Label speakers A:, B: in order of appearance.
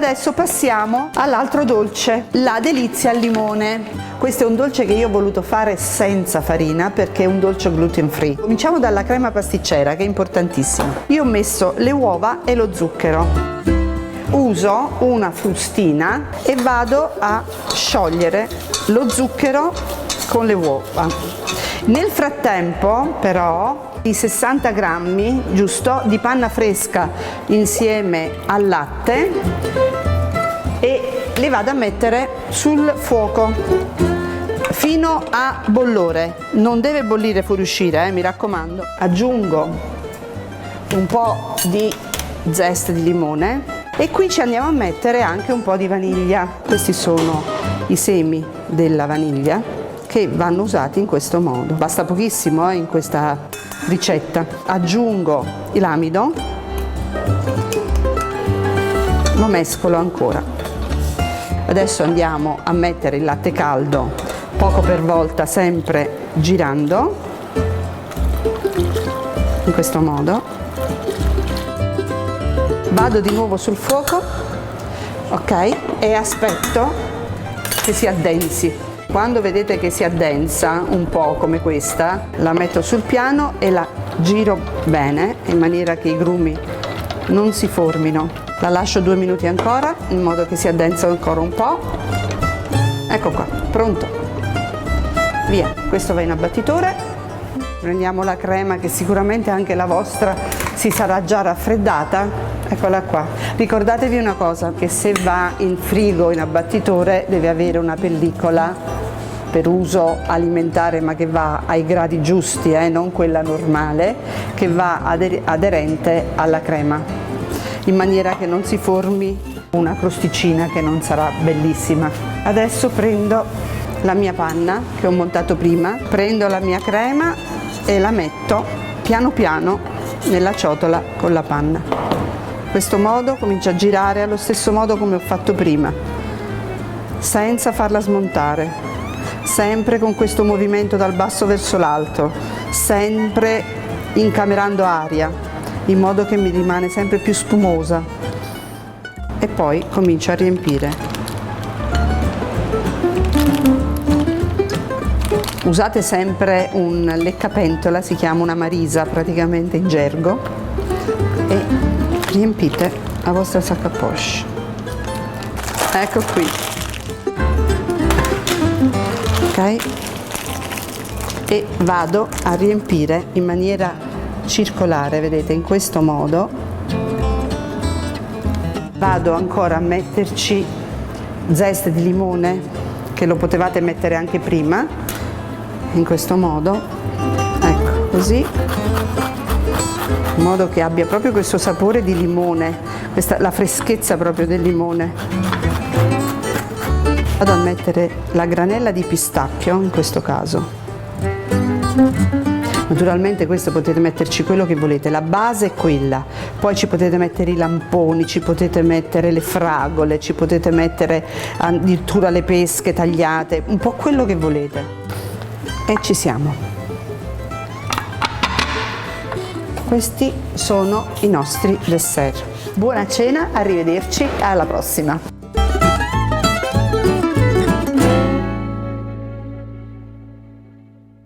A: Adesso passiamo all'altro dolce, la delizia al limone. Questo è un dolce che io ho voluto fare senza farina perché è un dolce gluten free. Cominciamo dalla crema pasticcera, che è importantissima. Io ho messo le uova e lo zucchero. Uso una frustina e vado a sciogliere lo zucchero con le uova. Nel frattempo però i 60 grammi giusto di panna fresca insieme al latte e li vado a mettere sul fuoco fino a bollore. Non deve bollire fuoriuscire, mi raccomando. Aggiungo un po' di zest di limone e qui ci andiamo a mettere anche un po' di vaniglia. Questi sono i semi della vaniglia che vanno usati in questo modo. Basta pochissimo in questa ricetta. Aggiungo l'amido, lo mescolo ancora. Adesso andiamo a mettere il latte caldo poco per volta, sempre girando in questo modo. Vado di nuovo sul fuoco, ok, e aspetto che si addensi. Quando vedete che si addensa un po' come questa, la metto sul piano e la giro bene in maniera che i grumi non si formino. La lascio 2 minuti ancora in modo che si addensa ancora un po'. Ecco qua, pronto. Via, questo va in abbattitore. Prendiamo la crema che sicuramente anche la vostra si sarà già raffreddata. Eccola qua. Ricordatevi una cosa, che se va in frigo, in abbattitore, deve avere una pellicola per uso alimentare ma che va ai gradi giusti, non quella normale, che va aderente alla crema, in maniera che non si formi una crosticina che non sarà bellissima. Adesso prendo la mia panna che ho montato prima, prendo la mia crema e la metto piano piano nella ciotola con la panna. In questo modo comincio a girare allo stesso modo come ho fatto prima, senza farla smontare, sempre con questo movimento dal basso verso l'alto, sempre incamerando aria, in modo che mi rimane sempre più spumosa. E poi comincio a riempire. Usate sempre un leccapentola, si chiama una marisa praticamente in gergo, e riempite la vostra sac à poche. Ecco qui. Ok? E vado a riempire in maniera circolare, vedete, in questo modo. Vado ancora a metterci zest di limone, che lo potevate mettere anche prima, in questo modo, ecco, così, in modo che abbia proprio questo sapore di limone, la freschezza proprio del limone. Vado a mettere la granella di pistacchio in questo caso. Naturalmente questo potete metterci quello che volete, la base è quella, poi ci potete mettere i lamponi, ci potete mettere le fragole, ci potete mettere addirittura le pesche tagliate, un po' quello che volete. E ci siamo. Questi sono i nostri dessert. Buona cena, arrivederci, alla prossima!